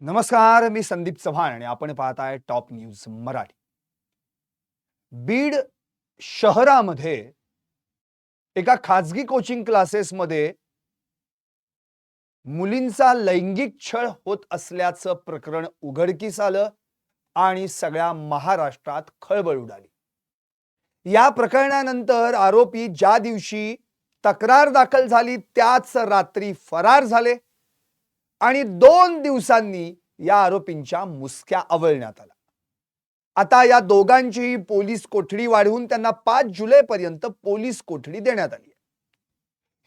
नमस्कार, मी संदीप चव्हाण आणि आपण पाहताय टॉप न्यूज मराठी. बीड शहरामध्ये एका खाजगी कोचिंग क्लासेसमध्ये मुलींचा लैंगिक छळ होत असल्याचं प्रकरण उघडकीस आलं आणि सगळ्या महाराष्ट्रात खळबळ उडाली. या प्रकरणानंतर आरोपी ज्या दिवशी तक्रार दाखल झाली त्याच रात्री फरार झाले आणि 2 दिवसांनी या आरोपींच्या मुसक्या आवळण्यात आला. आता या दोघांचीही पोलीस कोठडी वाढवून त्यांना 5 जुलैपर्यंत पोलीस कोठडी देण्यात आली.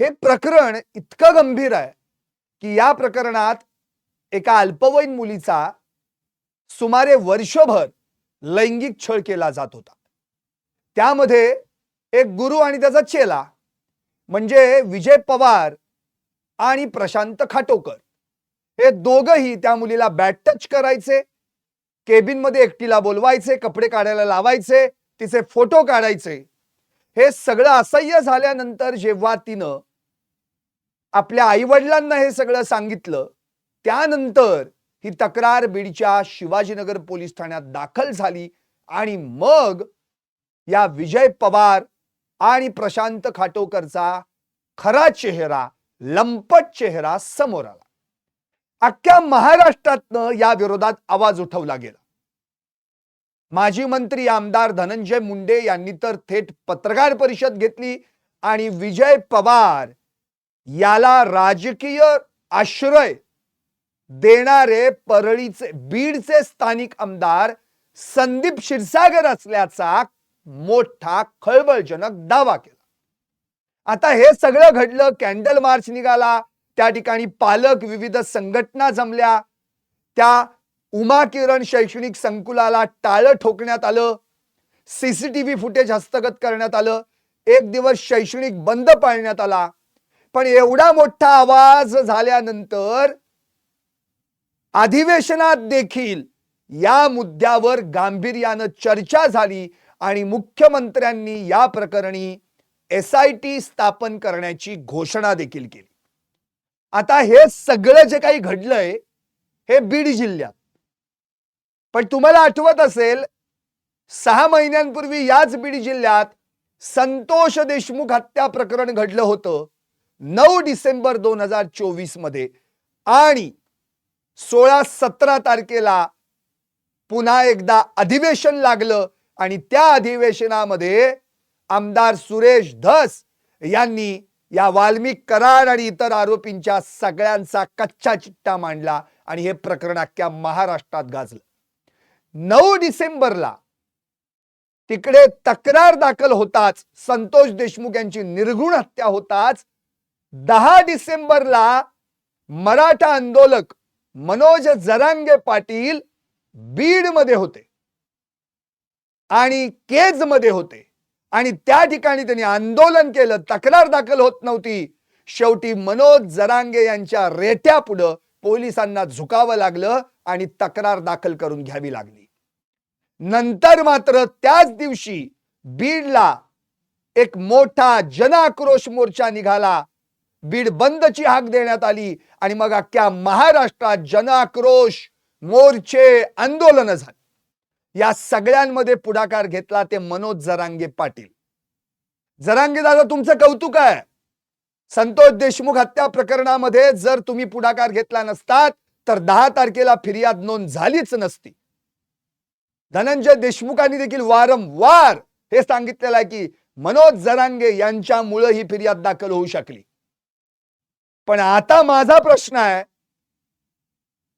हे प्रकरण इतकं गंभीर आहे की या प्रकरणात एका अल्पवयीन मुलीचा सुमारे वर्षभर लैंगिक छळ केला जात होता. त्यामध्ये एक गुरु आणि त्याचा चेला म्हणजे विजय पवार आणि प्रशांत खाटोकर हे दोघंही त्या मुलीला बॅट टच करायचे, केबिन मध्ये एकटीला बोलवायचे, कपडे काढायला लावायचे, तिचे फोटो काढायचे. हे सगळं असह्य झाल्यानंतर जेव्हा तिनं आपल्या आईवडिलांना हे सगळं सांगितलं, त्यानंतर ही तक्रार बीडच्या शिवाजीनगर पोलीस ठाण्यात दाखल झाली आणि मग या विजय पवार आणि प्रशांत खाटोकरचा खरा चेहरा, लंपट चेहरा समोर आला. अख्ख्या महाराष्ट्रातनं या विरोधात आवाज उठवला गेला. माजी मंत्री आमदार धनंजय मुंडे यांनी तर थेट पत्रकार परिषद घेतली आणि विजय पवार याला राजकीय आश्रय देणारे परळीचे बीडचे स्थानिक आमदार संदीप क्षीरसागर असल्याचा मोठा खळबळजनक दावा केला. आता हे सगळं घडलं, कॅन्डल मार्च निघाला, त्या ठिकाणी पालक, विविध संघटना जमल्या, त्या उमा किरण शैक्षणिक संकुलाला टाळं ठोकण्यात आलं, सीसीटीव्ही फुटेज हस्तगत करण्यात आलं, एक दिवस शैक्षणिक बंद पाळण्यात आला. पण एवढा मोठा आवाज झाल्यानंतर अधिवेशनात देखील या मुद्द्यावर गांभीर्यानं चर्चा झाली आणि मुख्यमंत्र्यांनी या प्रकरणी SIT स्थापन करण्याची घोषणा देखील केली. आता हे सगळं जे काही घडलंय हे बीड जिल्ह्यात. पण तुम्हाला आठवत असेल 6 महिन्यांपूर्वी याच बीड जिल्ह्यात संतोष देशमुख हत्या प्रकरण घडलं होतं 9 डिसेंबर 2024 मध्ये आणि 16-17 तारखेला पुन्हा एकदा अधिवेशन लागलं आणि त्या अधिवेशनामध्ये आमदार सुरेश धस यांनी या वाल्मिक कराड आणि इतर आरोपींच्या सगळ्यांचा कच्चा चिट्टा मांडला आणि हे प्रकरण अख्ख्या महाराष्ट्रात गाजलं. 9 डिसेंबरला तिकडे तक्रार दाखल होताच, संतोष देशमुख यांची निर्घृण हत्या होताच, 10 डिसेंबरला मराठा आंदोलक मनोज जरांगे पाटील बीड मध्ये होते आणि केज मध्ये होते आणि त्या ठिकाणी त्यांनी आंदोलन केलं. तक्रार दाखल होत नव्हती. शेवटी मनोज जरांगे यांच्या रेट्या पुढे पोलिसांना झुकावं लागलं आणि तक्रार दाखल करून घ्यावी लागली. नंतर मात्र त्याच दिवशी बीडला एक मोठा जनाक्रोश मोर्चा निघाला. बीड बंदची हाक देण्यात आली आणि मग अख्ख्या महाराष्ट्रात जनाक्रोश मोर्चे, आंदोलन झाली. या सगळ्यांमध्ये पुढाकार घेतला ते मनोज जरांगे पाटील. जरांगे दादा, तुमचं कौतुक आहे. संतोष देशमुख हत्या प्रकरणामध्ये जर तुम्ही पुढाकार घेतला नसतात तर 10 तारखेला फिर्याद नोंद झालीच नसती. धनंजय देशमुखांनी देखील वारंवार हे सांगितलेलं आहे की मनोज जरांगे यांच्यामुळे ही फिर्याद दाखल होऊ शकली. पण आता माझा प्रश्न आहे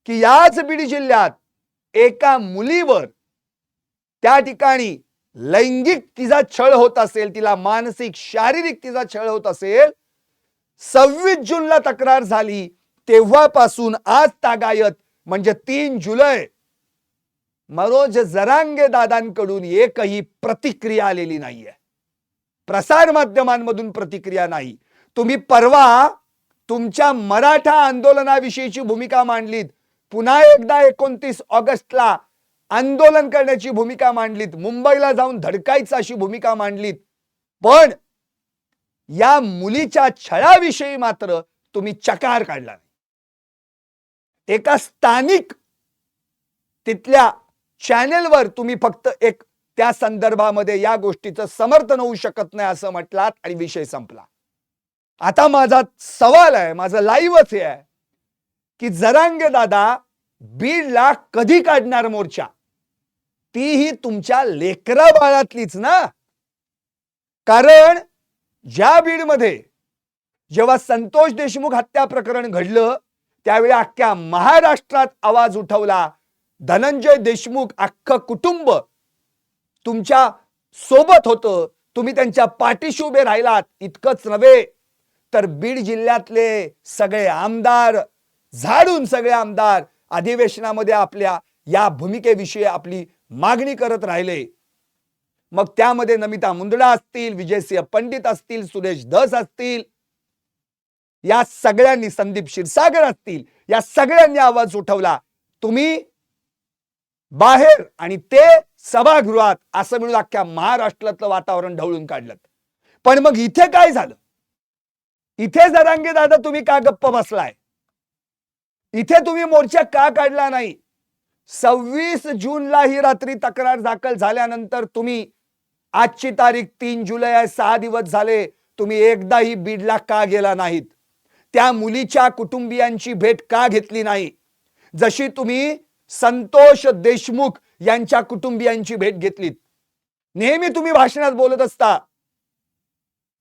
की याच बीड जिल्ह्यात एका मुलीवर त्या ठिकाणी लैंगिक तिचा छळ होत असेल, तिला मानसिक शारीरिक तिचा छळ होत असेल, 26 जूनला तक्रार झाली, तेव्हापासून आज तागायत म्हणजे 3 जुलै मनोज जरांगे दादांकडून एकही प्रतिक्रिया आलेली नाहीये. प्रसार माध्यमांमधून प्रतिक्रिया नाही. तुम्ही परवा तुमच्या मराठा आंदोलनाविषयीची भूमिका मांडलीत, पुन्हा एकदा 29 ऑगस्टला आंदोलन करण्याची भूमिका मांडलीत, मुंबईला जाऊन धडकायचं अशी भूमिका मांडलीत. पण या मुलीच्या छळाविषयी मात्र तुम्ही चकार काढला. एका स्थानिक तिथल्या चॅनेलवर तुम्ही फक्त एक त्या संदर्भामध्ये या गोष्टीचं समर्थन होऊ शकत नाही असं म्हटलात आणि विषय संपला. आता माझा सवाल आहे, माझं लाईव्हच हे आहे की जरांगे दादा बीडला कधी काढणार मोर्चा? तीही तुमच्या लेकरा बाळातलीच ना. कारण ज्या बीडमध्ये जेव्हा संतोष देशमुख हत्या प्रकरण घडलं त्यावेळी अख्ख्या महाराष्ट्रात आवाज उठवला. धनंजय देशमुख अख्खं कुटुंब तुमच्या सोबत होतं, तुम्ही त्यांच्या पाठीशी उभे राहिलात. इतकंच नव्हे तर बीड जिल्ह्यातले सगळे आमदार, झाडून सगळे आमदार अधिवेशनामध्ये आपल्या या भूमिकेविषयी आपली मागणी करत राहिले. मग त्यामध्ये नमिता मुंदडा असतील, विजयसिंह पंडित असतील, सुरेश धस असतील, या सगळ्यांनी, संदीप क्षीरसागर असतील, या सगळ्यांनी आवाज उठवला. तुम्ही बाहेर आणि ते सभागृहात असं मिळून अख्ख्या महाराष्ट्रातलं वातावरण ढवळून काढलं. पण मग इथे काय झालं? इथे जरांगे दादा तुम्ही का गप्प बसलाय? इथे तुम्ही मोर्चा का काढला नाही? 26 जूनला ही रात्री तक्रार दाखल झाल्यानंतर तुम्ही आजची तारीख 3 जुलै आहे, 6 दिवस झाले, तुम्ही एकदाही बीडला का गेला नाहीत? त्या मुलीच्या कुटुंबियांची भेट का घेतली नाही? जशी तुम्ही संतोष देशमुख यांच्या कुटुंबियांची भेट घेतलीत. नेहमी तुम्ही भाषणात बोलत असता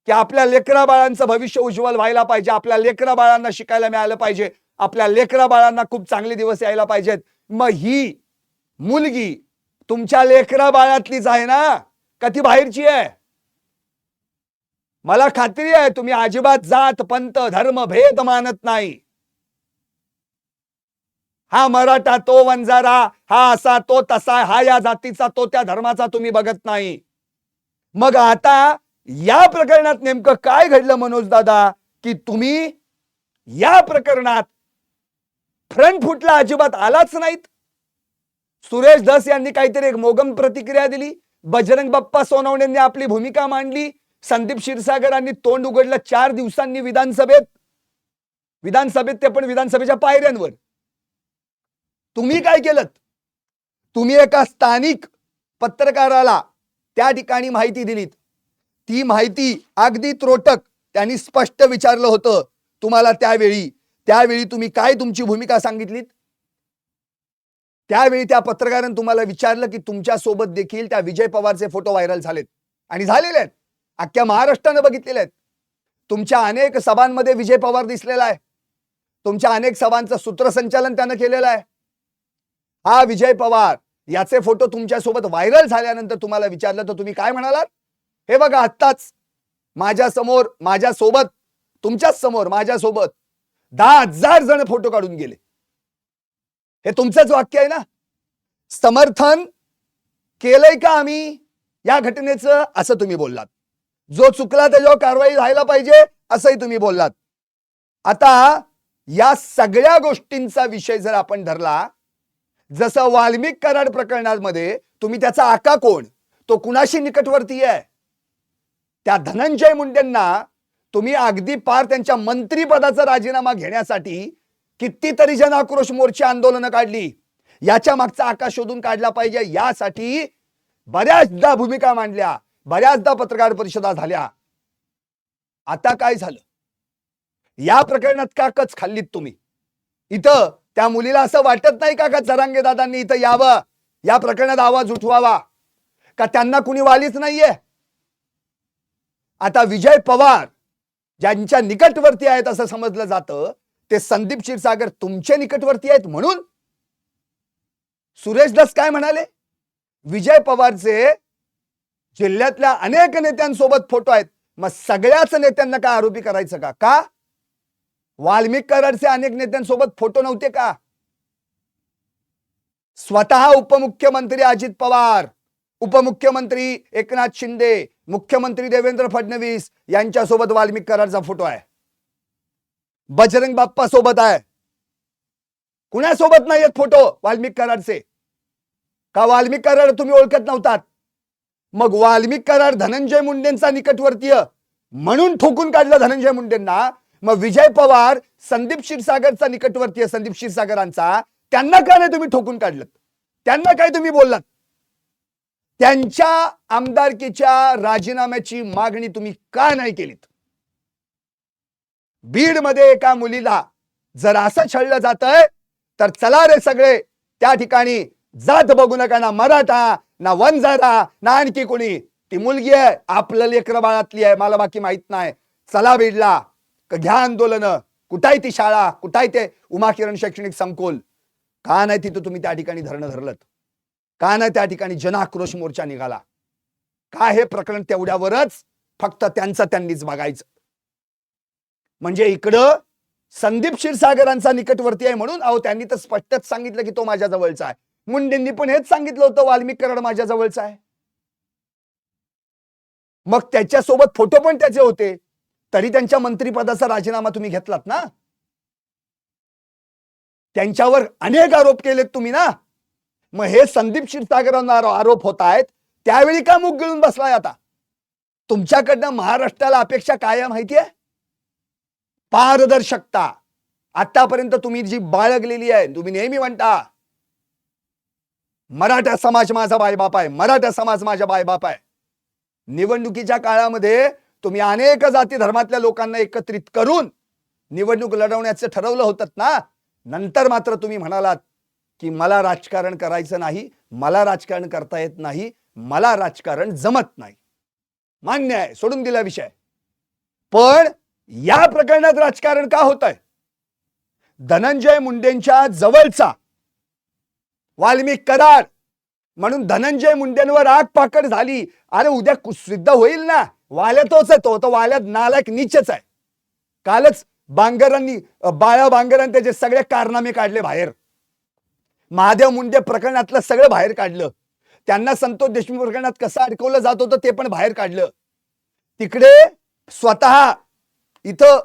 की आपल्या लेकरा बाळांचं भविष्य उज्ज्वल व्हायला पाहिजे, आपल्या लेकरा बाळांना शिकायला मिळालं पाहिजे, आपल्या लेकरा बाळांना खूप चांगले दिवस यायला पाहिजेत. मग ही मुलगी तुमच्या लेकरा बाळातलीच आहे ना, का ती बाहेरची आहे? मला खात्री आहे तुम्ही अजिबात जात पंथ धर्म भेद मानत नाही. हा मराठा तो वंजारा, हा असा तो तसा, हा या जातीचा तो त्या धर्माचा तुम्ही बघत नाही. मग आता या प्रकरणात नेमकं काय घडलं मनोज दादा की तुम्ही या प्रकरणात फ्रंट फुटला अजिबात आलाच नाहीत? सुरेश धस यांनी काहीतरी एक मोगम प्रतिक्रिया दिली, बजरंग बाप्पा सोनवणेंनी आपली भूमिका मांडली, संदीप क्षीरसागरांनी तोंड उघडलं 4 दिवसांनी विधानसभेत ते पण विधानसभेच्या पायऱ्यांवर. तुम्ही काय केलं? तुम्ही एका स्थानिक पत्रकाराला त्या ठिकाणी माहिती दिलीत. ती माहिती अगदी त्रोटक, त्यांनी स्पष्ट विचारलं होतं तुम्हाला त्यावेळी तुम्ही काय तुमची भूमिका सांगितलीत? त्यावेळी त्या पत्रकाराने तुम्हाला विचारलं की तुमच्या सोबत देखील त्या विजय पवारचे फोटो व्हायरल झालेत आणि झालेले आहेत, अख्ख्या महाराष्ट्राने बघितलेले आहेत. तुमच्या अनेक सभांमध्ये विजय पवार दिसलेला आहे, तुमच्या अनेक सभांचं सूत्रसंचालन त्यानं केलेलं आहे. हा विजय पवार याचे फोटो तुमच्या सोबत व्हायरल झाल्यानंतर तुम्हाला विचारलं तर तुम्ही काय म्हणालात? हे बघा आत्ताच माझ्यासोबत तुमच्याच समोर माझ्यासोबत 10,000 जण फोटो काढून गेले. हे तुमचंच वाक्य आहे ना? समर्थन केलंय का आम्ही या घटनेचं असं तुम्ही बोललात. जो चुकला त्याच्यावर कारवाई व्हायला पाहिजे असंही तुम्ही बोललात. आता या सगळ्या गोष्टींचा विषय जर आपण धरला, जसं वाल्मिक कराड प्रकरणामध्ये तुम्ही त्याचा आका कोण, तो कुणाशी निकटवर्तीय आहे? त्या धनंजय मुंडेंना तुम्ही अगदी पार त्यांच्या मंत्रीपदाचा राजीनामा घेण्यासाठी कितीतरी जन आक्रोश मोर्चे आंदोलनं काढली. याच्या मागचा आका शोधून काढला पाहिजे, यासाठी बऱ्याचदा भूमिका मांडल्या, बऱ्याचदा पत्रकार परिषदा झाल्या. आता काय झालं? या प्रकरणात का कच खाल्लीत तुम्ही? इथं त्या मुलीला असं वाटत नाही का जरांगे दादांनी इथं यावं, या प्रकरणात आवाज उठवावा? का त्यांना कुणी वालीच नाहीये? आता विजय पवार ज्यांच्या निकटवर्ती आहेत असं समजलं जातं, ते संदीप क्षीरसागर तुमचे निकटवर्ती आहेत म्हणून सुरेश धस काय म्हणाले? विजय पवारचे जिल्ह्यातल्या अनेक नेत्यांसोबत फोटो आहेत, मग सगळ्याच नेत्यांना काय आरोपी करायचं का? का वाल्मिक कराडचे अनेक नेत्यांसोबत फोटो नव्हते का? स्वतः उपमुख्यमंत्री अजित पवार, उपमुख्यमंत्री एकनाथ शिंदे, मुख्यमंत्री देवेंद्र फडणवीस यांच्यासोबत वाल्मिक कराडचा फोटो आहे. बजरंग बाप्पा सोबत आहे. कुणासोबत नाहीयेत फोटो वाल्मिक कराडचे? का वाल्मिक कराड तुम्ही ओळखत नव्हतात? मग वाल्मिक कराड धनंजय मुंडेंचा निकटवर्तीय म्हणून ठोकून काढलं धनंजय मुंडेंना. मग विजय पवार संदीप क्षीरसागरचा निकटवर्तीय, संदीप क्षीरसागरांचा, त्यांना का नाही तुम्ही ठोकून काढलं? त्यांना काय तुम्ही बोललात? त्यांच्या आमदारकीच्या राजीनाम्याची मागणी तुम्ही का नाही केलीत? बीड मध्ये एका मुलीला जर असं छळलं जातंय तर चला रे सगळे त्या ठिकाणी, जात बघू नका, ना मराठा ना वंजारा ना आणखी कोणी, ती मुलगी आहे आपलं लेकर बाळातली आहे, मला बाकी माहित नाही, चला बीडला घ्या आंदोलन, कुठाय ती शाळा, कुठाय ते उमा किरण शैक्षणिक संकुल, का नाही तिथं तुम्ही त्या ठिकाणी धरणं धरलं? का नाही त्या ठिकाणी जनआक्रोश मोर्चा निघाला? का हे प्रकरण तेवढ्यावरच फक्त त्यांचं त्यांनीच बघायचं? म्हणजे इकडं संदीप क्षीरसागरांचा निकटवर्ती आहे म्हणून, अहो त्यांनी तर स्पष्टच सांगितलं की तो माझ्या जवळचा आहे. मुंडेंनी पण हेच सांगितलं होतं वाल्मिक कराड माझ्या जवळचा आहे. मग त्याच्यासोबत फोटो पण त्याचे होते, तरी त्यांच्या मंत्रिपदाचा राजीनामा तुम्ही घेतलात ना. त्यांच्यावर अनेक आरोप केलेत तुम्ही ना. मग हे संदीप क्षीरसागरांना आरोप होत आहेत, त्यावेळी का मुग गिळून बसलाय आता? तुमच्याकडनं महाराष्ट्राला अपेक्षा काय आहे माहितीये? पारदर्शकता. आतापर्यंत तुम्ही जी बाळगलेली आहे, तुम्ही नेहमी म्हणता मराठा समाज माझा बाप आहे, मराठा समाज माझा बाप आहे. निवडणुकीच्या काळामध्ये तुम्ही अनेक जाती धर्मातल्या लोकांना एकत्रित करून निवडणूक लढवण्याचं ठरवलं होतं ना. नंतर मात्र तुम्ही म्हणालात की मला राजकारण करायचं नाही, मला राजकारण करता येत नाही, मला राजकारण जमत नाही. मान्य आहे, सोडून दिला विषय. पण या प्रकरणात राजकारण का होत आहे? धनंजय मुंडेंच्या जवळचा वाल्मिक कराड म्हणून धनंजय मुंडेंवर आग पाकड झाली. अरे उद्या सिद्ध होईल ना, वाल्या तोच आहे, तो वाल्यात नालायक नीचच आहे. कालच बांगरांनी, बाळा बांगरांनी त्याचे सगळे कारनामे काढले बाहेर. महादेव मुंडे प्रकरणातलं सगळं बाहेर काढलं. त्यांना संतोष देशमुख प्रकरणात कसं अडकवलं जात होतं ते पण बाहेर काढलं. तिकडे स्वतः इथं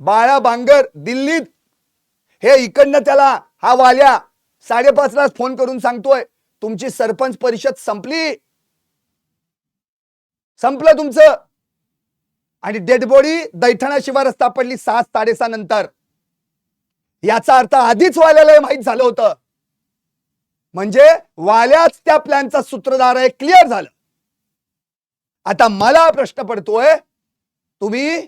बाळा बांगर दिल्लीत, हे इकडनं त्याला हा वाल्या 5:30 ला फोन करून सांगतोय तुमची सरपंच परिषद संपली, संपलं तुमचं. आणि डेड बॉडी दैठणा शिवार सापडली 6-6:30 नंतर. याचा अर्थ आधीच वाल्याला माहित झालं होतं. म्हणजे वाल्याच त्या प्लॅनचा सूत्रधार आहे, क्लिअर झालं. आता मला प्रश्न पडतोय, तुम्ही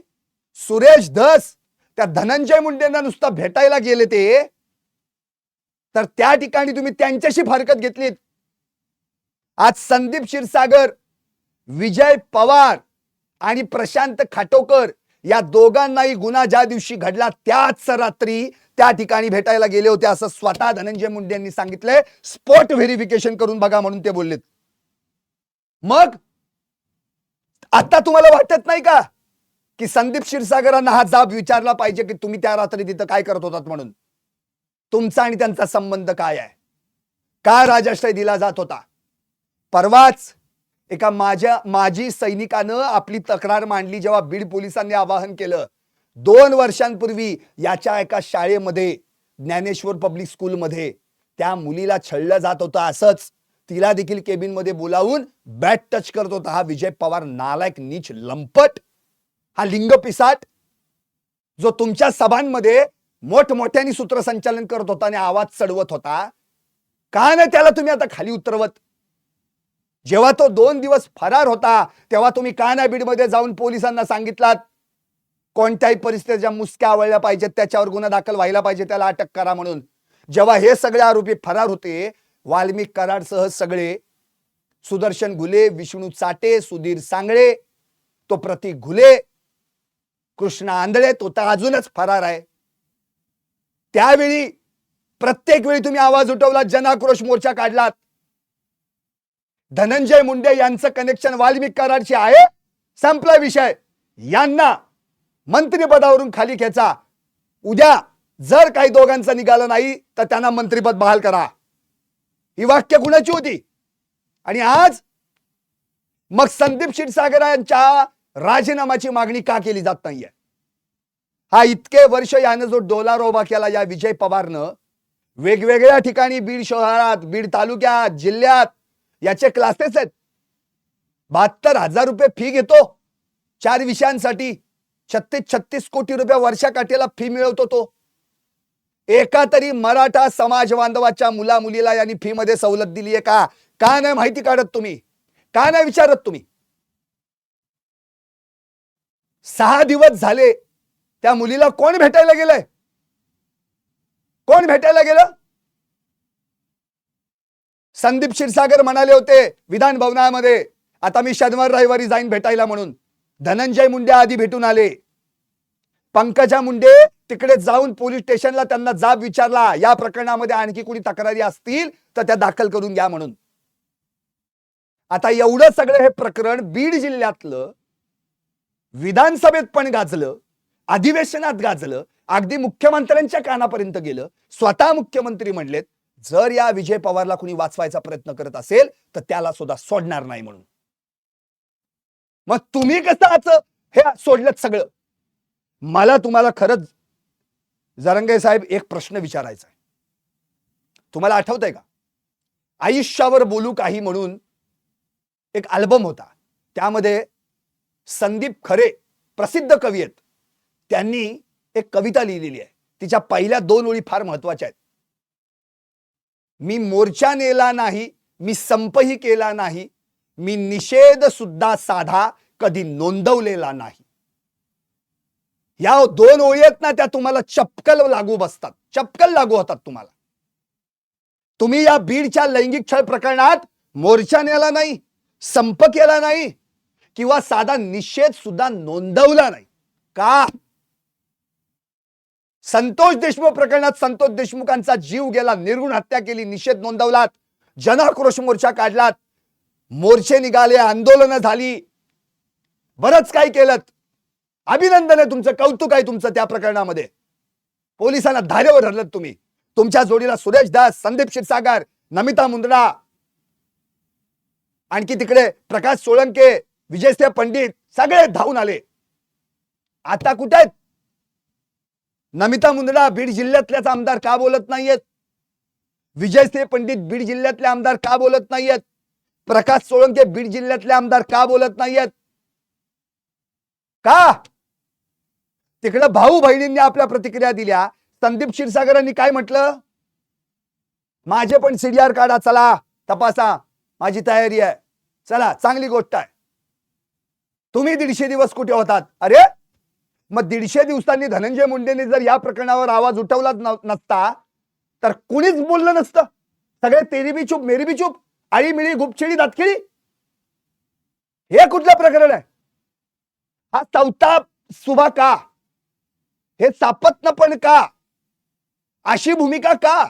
सुरेश धस त्या धनंजय मुंडेंना नुसता भेटायला गेले ते, तर त्या ठिकाणी तुम्ही त्यांच्याशी फारकत घेतलीत. आज संदीप क्षीरसागर, विजय पवार आणि प्रशांत खाटोकर या दोघांनाही गुन्हा ज्या दिवशी घडला त्याच रात्री त्या ठिकाणी भेटायला गेले होते असं स्वतः धनंजय मुंडे यांनी सांगितलंय. स्पॉट व्हेरिफिकेशन करून बघा म्हणून ते बोललेत. मग आता तुम्हाला वाटत नाही का की संदीप क्षीरसागरांना हा जाब विचारला पाहिजे की तुम्ही त्या रात्री तिथं काय करत होतात म्हणून? तुमचा आणि त्यांचा संबंध काय आहे? का राजाश्रय दिला जात होता? परवाच एका माजी सैनिकानं आपली तक्रार मांडली जेव्हा बीड पोलिसांनी आवाहन केलं. 2 वर्षांपूर्वी याच्या एका शाळेमध्ये, ज्ञानेश्वर पब्लिक स्कूल मध्ये त्या मुलीला छळलं जात होतं. असंच तिला देखील केबिन मध्ये बोलावून बॅट टच करत होता हा विजय पवार, नालायक, नीच, लंपट, हा लिंग पिसाट, जो तुमच्या सभांमध्ये मोठमोठ्याने सूत्रसंचालन करत होता आणि आवाज चढवत होता. का नाही त्याला तुम्ही आता खाली उतरवत? जेव्हा तो 2 दिवस फरार होता तेव्हा तुम्ही का नाही बीडमध्ये जाऊन पोलिसांना सांगितलात कोणत्याही परिस्थितीच्या मुसक्या आवळल्या पाहिजेत, त्याच्यावर गुन्हा दाखल व्हायला पाहिजे, त्याला अटक करा म्हणून? जेव्हा हे सगळे आरोपी फरार होते, वाल्मिक कराडसह सगळे, सुदर्शन घुले, विष्णू चाटे, सुधीर सांगळे, तो प्रतीक घुले, कृष्णा आंधळे, तो तर अजूनच फरार आहे. त्यावेळी प्रत्येक वेळी तुम्ही आवाज उठवला, जनआक्रोश मोर्चा काढलात. धनंजय मुंडे यांचं कनेक्शन वाल्मिक कराडशी आहे, संपला विषय. यांना मंत्रिपदावरून खाली खेचा. उद्या जर काही दोघांचं निघालं नाही तर त्यांना मंत्रिपद बहाल करा. ही वाक्य कुणाची होती? आणि आज मग संदीप क्षीरसागरांच्या राजीनाम्याची मागणी का केली जात नाहीये? हा इतके वर्ष यानं जो डोलार उभा केला या विजय पवारनं, वेगवेगळ्या ठिकाणी, बीड शहरात, बीड तालुक्यात, जिल्ह्यात याचे क्लासेस आहेत. 72,000 रुपये फी घेतो 4 विषयांसाठी. 36 कोटी रुपये वर्षाकाठीला फी मिळवतो तो. एका तरी मराठा समाज बांधवाच्या मुला मुलीला यांनी फी मध्ये सवलत दिली आहे का? का नाही माहिती काढत तुम्ही? का नाही विचारत तुम्ही? 6 दिवस झाले त्या मुलीला कोण भेटायला गेलंय? कोण भेटायला गेलं? संदीप क्षीरसागर म्हणाले होते विधान भवनामध्ये, आता मी शनिवार रविवारी जाईन भेटायला म्हणून. धनंजय मुंडे आधी भेटून आले. पंकजा मुंडे तिकडे जाऊन पोलीस स्टेशनला त्यांना जाब विचारला, या प्रकरणामध्ये आणखी कोणी तक्रारी असतील तर त्या दाखल करून घ्या म्हणून. आता एवढं सगळं हे प्रकरण बीड जिल्ह्यातलं विधानसभेत पण गाजलं, अधिवेशनात गाजलं, अगदी मुख्यमंत्र्यांच्या कानापर्यंत गेलं. स्वतः मुख्यमंत्री म्हणलेत जर या विजय पवारला कुणी वाचवायचा प्रयत्न करत असेल तर त्याला सुद्धा सोडणार नाही म्हणून. मग तुम्ही कसं हे सोडलं सगळं? मला तुम्हाला खरंच जरंगे साहेब एक प्रश्न विचारायचा आहे. तुम्हाला आठवतंय का आयुष्यावर बोलू काही म्हणून एक अल्बम होता, त्यामध्ये संदीप खरे प्रसिद्ध कवी आहेत, त्यांनी एक कविता लिहिलेली आहे. तिच्या पहिल्या 2 ओळी फार महत्वाच्या आहेत. मी मोर्चा नेला नाही, मी संपही केला नाही, मी निषेध सुद्धा साधा कधी नोंदवलेला नाही. या 2 ओळी आहेत ना, त्या तुम्हाला चपकल लागू बसतात, चपकल लागू होतात तुम्हाला. तुम्ही या बीडच्या लैंगिक छळ प्रकरणात मोर्चा नेला नाही, संप केला नाही किंवा साधा निषेध सुद्धा नोंदवला नाही का? संतोष देशमुख प्रकरणात संतोष देशमुखांचा जीव गेला, निर्गुण हत्या केली, निषेध नोंदवलात, जनआक्रोश मोर्चा काढलात, मोर्चे निघाले, आंदोलनं झाली, बरंच काही केलं. अभिनंदन आहे तुमचं, कौतुक आहे तुमचं. त्या प्रकरणामध्ये पोलिसांना धारेवर धरलं तुम्ही. तुमच्या जोडीला सुरेश दास, संदीप क्षीरसागर, नमिता मुंदडा, आणखी तिकडे प्रकाश सोळंके, विजयसिंह पंडित सगळे धावून आले. आता कुठे आहेत? नमिता मुंदडा बीड जिल्ह्यातल्याच आमदार का बोलत नाहीयेत? विजयसिंह पंडित बीड जिल्ह्यातले आमदार का बोलत नाहीयेत? प्रकाश सोळंके बीड जिल्ह्यातले आमदार का बोलत नाहीयेत? का? तिकडे भाऊ बहिणींनी आपल्या प्रतिक्रिया दिल्या. संदीप क्षीरसागरांनी काय म्हटलं? माझे पण सीडीआर काढा, चला तपासा, माझी तयारी आहे, चला चांगली गोष्ट आहे. तुम्ही 150 दिवस कुठे होतात? अरे मग 150 दिवसांनी धनंजय मुंडेंनी जर या प्रकरणावर आवाज उठवलाच नसता तर कुणीच बोललं नसतं. सगळे तेरी बी चूप मेरी बी चूप, आळी मिळी गुपचिडी दातखिळी. हे कुठलं प्रकरण आहे? हा चौथा सुभा का? हे सापत्न पण का? अशी भूमिका का?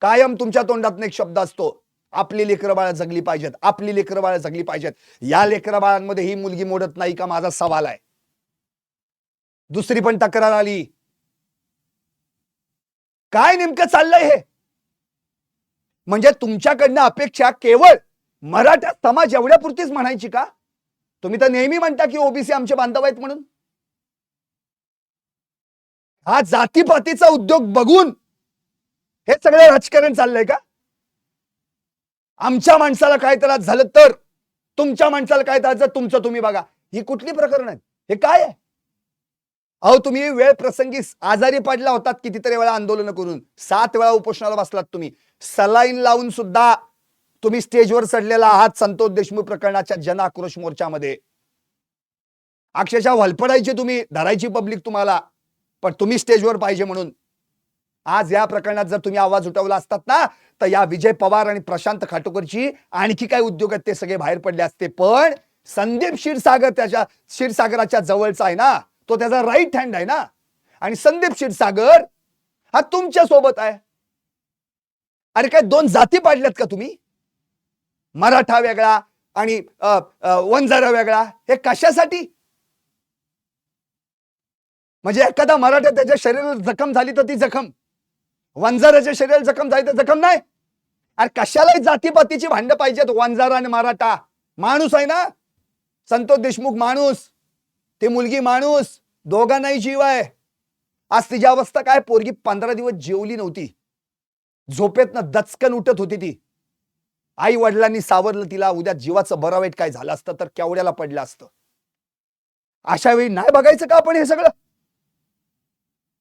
कायम तुमच्या तोंडातून एक शब्द असतो, आपली लेकरं बाळं जगली पाहिजेत, आपली लेकरं बाळं जगली पाहिजेत. या लेकरं बाळांमध्ये ही मुलगी मोडत नाही का? माझा सवाल आहे. दुसरी पण तक्रार आली. काय नेमकं चाललंय हे? म्हणजे तुमच्याकडनं अपेक्षा केवळ मराठा समाज एवढ्यापुरतीच म्हणायची का? तुम्ही तर नेहमी म्हणता की ओबीसी आमचे बांधव आहेत म्हणून. हा जातीपातीचा उद्योग बघून हे सगळं राजकारण चाललंय का? आमच्या माणसाला काय त्रास झालं तर, तुमच्या माणसाला काय त्रास झालं तुमचं तुम्ही बघा. ही कुठली प्रकरण आहेत? हे काय आहे? अहो तुम्ही वेळ प्रसंगी आजारी पडला होतात कितीतरी वेळा आंदोलन करून, 7 वेळा उपोषणाला बसलात तुम्ही, सलाईन लावून सुद्धा तुम्ही स्टेजवर चढलेला आहात संतोष देशमुख प्रकरणाच्या जन आक्रोश मोर्चामध्ये. अक्षरशः वलपडायची तुम्ही, धरायची पब्लिक तुम्हाला, पण तुम्ही स्टेजवर पाहिजे म्हणून. आज या प्रकरणात जर तुम्ही आवाज उठवला असतात ना तर या विजय पवार आणि प्रशांत खाटोकरची आणखी काय उद्योग आहेत ते सगळे बाहेर पडले असते. पण संदीप क्षीरसागराच्या जवळचा आहे ना, तो त्याचा राईट हँड आहे ना, आणि संदीप क्षीरसागर हा तुमच्या सोबत आहे. अरे काय 2 जाती पाडल्यात का तुम्ही? मराठा वेगळा आणि वंजारा वेगळा, हे कशासाठी? म्हणजे एखादा मराठा त्याच्या शरीराला जखम झाली तर ती जखम, वंजाराच्या शरीराला जखम झाली तर जखम नाही. अरे कशाला जातीपातीची भांड पाहिजेत? वंजारा आणि मराठा माणूस आहे ना, संतोष देशमुख माणूस, ती मुलगी माणूस, दोघांनाही जीव आहे. आज तिची अवस्था काय? पोरगी 15 दिवस जेवली नव्हती, झोपेतनं दचकन उठत होती ती. आई वडिलांनी सावरलं तिला. उद्या जीवाचं बरं वाईट काय झालं असतं तर केवढ्याला पडलं असतं. अशा वेळी नाही बघायचं का आपण हे सगळं?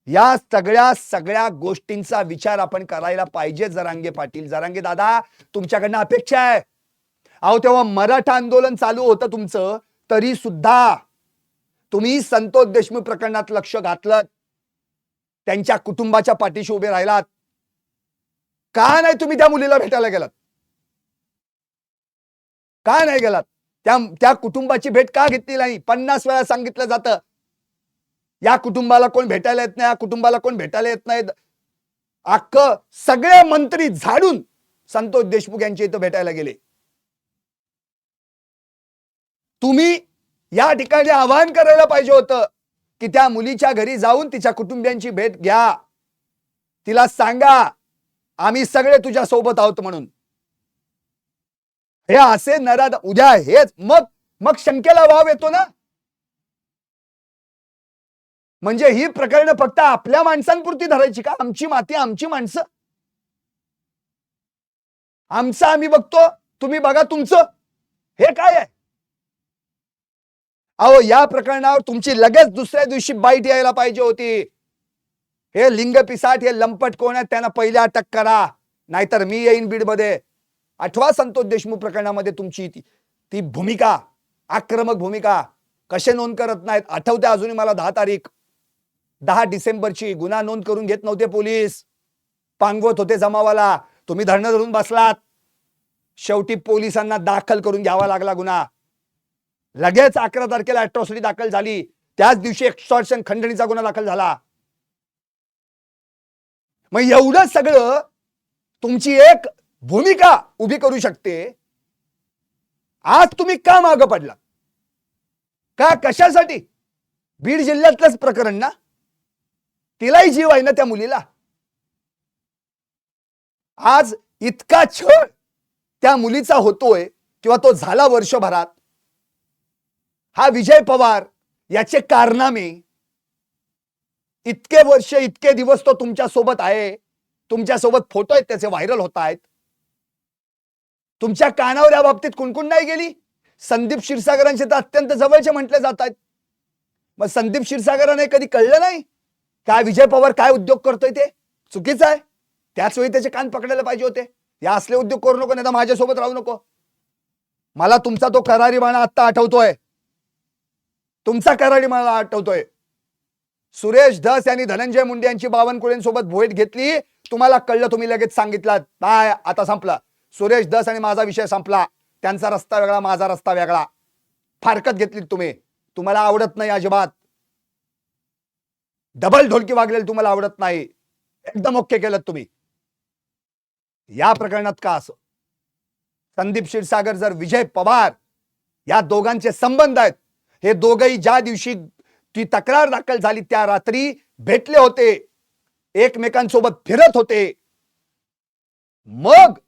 या सगळ्या गोष्टींचा विचार आपण करायला पाहिजे. जरांगे पाटील, जरांगे दादा, तुमच्याकडनं अपेक्षा आहे. अहो तेव्हा मराठा आंदोलन चालू होतं तुमचं, तरी सुद्धा तुम्ही संतोष देशमुख प्रकरणात लक्ष घातलं, त्यांच्या कुटुंबाच्या पाठीशी उभे राहिलात. का नाही तुम्ही त्या मुलीला भेटायला गेलात? का नाही गेलात? त्या कुटुंबाची भेट का घेतली नाही? 50 वेळा सांगितलं जातं या कुटुंबाला कोण भेटायला येत नाही, या कुटुंबाला कोण भेटायला येत नाही. अख्ख सगळे मंत्री झाडून संतोष देशमुख यांच्या इथं भेटायला गेले. तुम्ही या ठिकाणी आवाहन करायला पाहिजे होतं की त्या मुलीच्या घरी जाऊन तिच्या कुटुंबियांची भेट घ्या, तिला सांगा आम्ही सगळे तुझ्या सोबत आहोत म्हणून. हे असे नराध उद्या हेच मग शंकेला वाव येतो ना. म्हणजे ही प्रकरण फक्त आपल्या माणसांपुरती धरायची का? आमची माती, आमची माणसं, आमचं आम्ही बघतो, तुम्ही बघा तुमचं. हे काय आहे? अहो या प्रकरणावर तुमची लगेच दुसऱ्या दिवशी बाईट यायला पाहिजे होती. हे लिंग पिसाट, हे लंपट कोण आहेत त्यांना पहिले अटक करा, नाहीतर मी येईन बीडमध्ये. आठवा संतोष देशमुख प्रकरणामध्ये तुमची ती भूमिका, आक्रमक भूमिका, कसे नोंद करत नाहीत आठवते अजूनही मला. 10 तारीख 10 डिसेंबरची गुन्हा नोंद करून घेत नव्हते पोलीस, पांगवत होते जमावाला. तुम्ही धरणं धरून बसलात, शेवटी पोलिसांना दाखल करून घ्यावा लागला गुन्हा. लगेच 11 तारखेला अॅट्रॉसिटी दाखल झाली, त्याच दिवशी एक्सटॉर्शन खंडणीचा गुन्हा दाखल झाला. मग एवढं सगळं तुमची एक भूमिका उभी करू शकते. आज तुम्ही का मागं पडला? का, कशासाठी? बीड जिल्ह्यातलंच प्रकरण ना, तिलाही जीव आहे ना त्या मुलीला. आज इतका छळ त्या मुलीचा होतोय किंवा तो झाला वर्षभरात. हा विजय पवार याचे कारनामे, इतके वर्ष इतके दिवस तो तुमच्या सोबत आहे, तुमच्या सोबत फोटो आहेत त्याचे व्हायरल होत आहेत. तुमच्या कानावर या बाबतीत कुणकुण नाही गेली? संदीप क्षीरसागरांचे तर अत्यंत जवळचे म्हटले जात आहेत. मग संदीप क्षीरसागरांना कधी कळलं नाही काय विजय पवार काय उद्योग करतोय? ते चुकीचं आहे. त्याच वेळी त्याचे कान पकडायला पाहिजे होते. या असले उद्योग करू नको, नाही तर माझ्यासोबत राहू नको. मला तुमचा तो करारी बाणा आत्ता आठवतोय, तुमचा करारी मला आठवतोय. सुरेश धस यांनी धनंजय मुंडे यांची बावनकुळेंसोबत भेट घेतली, तुम्हाला कळलं, तुम्ही लगेच सांगितलं काय आता संपलं. सुरेश धस आणि माझा विषय संपला. त्यांचा रस्ता वेगळा, माझा रस्ता वेगळा. फारकत घेतली तुम्ही. तुम्हाला आवडत नाही अजिबात. डबल ढोलकी वागलेली तुम्हाला आवडत नाही. एकदम ओके केलं तुम्ही. या प्रकरणात का असं? संदीप क्षीरसागर जर विजय पवार या दोघांचे संबंध आहेत. हे दोघही ज्या दिवशी ती तक्रार दाखल झाली त्या रात्री भेटले होते, एकमेकांसोबत फिरत होते. मग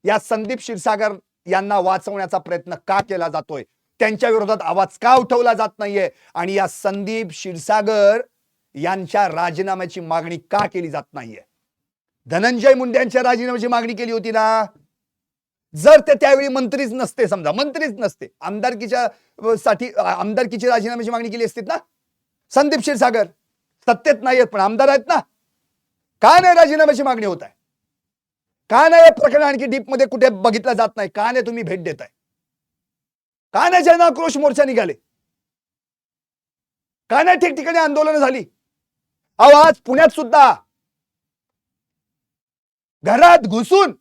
या संदीप क्षीरसागर यांना वाचवण्याचा प्रयत्न का केला जातोय? त्यांच्या विरोधात आवाज का उठवला जात नाहीये? आणि या संदीप क्षीरसागर यांच्या राजीनाम्याची मागणी का केली जात नाहीये? धनंजय मुंडे यांच्या राजीनाम्याची मागणी केली होती ना. जर ते त्यावेळी मंत्रीच नसते, समजा मंत्रीच नसते, आमदारकीची राजीनाम्याची मागणी केली असती ना. संदीप क्षीरसागर सत्तेत नाहीयेत पण आमदार आहेत ना. का नाही राजीनाम्याची मागणी होत आहे? का नाही हे प्रकरण आणखी डीप मध्ये कुठे बघितलं जात नाही? का नाही तुम्ही भेट देताय? का नाही जनाक्रोश मोर्चा निघाले? का नाही ठिकठिकाणी आंदोलन झाली? अहो आज पुण्यात सुद्धा घरात घुसून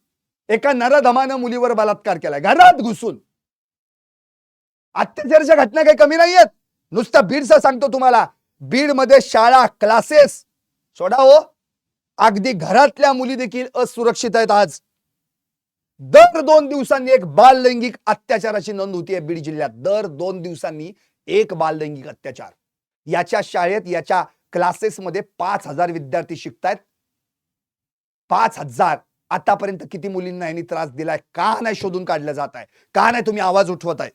एका नराधमानं मुलीवर बलात्कार केलाय. घरात घुसून. अत्याचाराच्या घटना काही कमी नाहीयेत. नुसतं बीडचं सांगतो तुम्हाला, बीड मध्ये शाळा, क्लासेस सोडा हो, अगदी घरातल्या मुली देखील असुरक्षित आहेत. आज दर 2 दिवसांनी एक बाल लैंगिक अत्याचाराची नोंद होतीये बीड जिल्ह्यात. दर 2 दिवसांनी एक बाल लैंगिक अत्याचार. याच्या शाळेत, याच्या क्लासेसमध्ये 5000 विद्यार्थी शिकतायत. 5000. आतापर्यंत किती मुलींना यांनी त्रास दिलाय? का नाही शोधून काढलं जात आहे? का नाही तुम्ही आवाज उठवत आहे?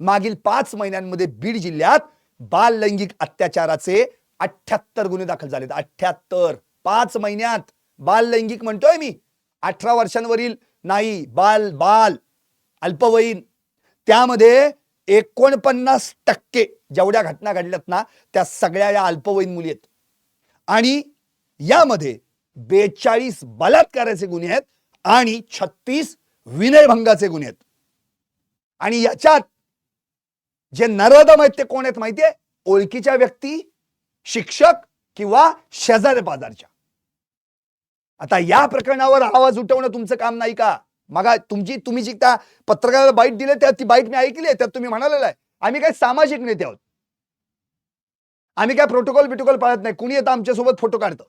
मागील 5 महिन्यांमध्ये बीड जिल्ह्यात बाल लैंगिक अत्याचाराचे 78 गुन्हे दाखल झालेत. 78. 5 महिन्यात. बाल लैंगिक म्हणतोय मी, 18 वर्षांवरील नाही, बाल अल्पवयीन. त्यामध्ये 49% जेवढ्या घटना घडल्यात ना त्या सगळ्या या अल्पवयीन मुली आहेत. आणि यामध्ये 42 बलात्काराचे गुन्हे आहेत आणि 36 विनयभंगाचे गुन्हे आहेत. आणि याच्यात जे नराधम आहेत ते कोण आहेत माहितीये? ओळखीच्या व्यक्ती, शिक्षक किंवा शेजारी पाजारच्या. आता या प्रकरणावर आवाज उठवणं तुमचं काम नाही का? मग तुम्ही जी त्या पत्रकाराला बाईट दिले त्या ती बाईट मी ऐकली आहे. त्यात तुम्ही म्हणालेलं आहे आम्ही काय सामाजिक नेते आहोत, आम्ही काय प्रोटोकॉल पाळत नाही. कुणी येतं आमच्यासोबत फोटो काढतं.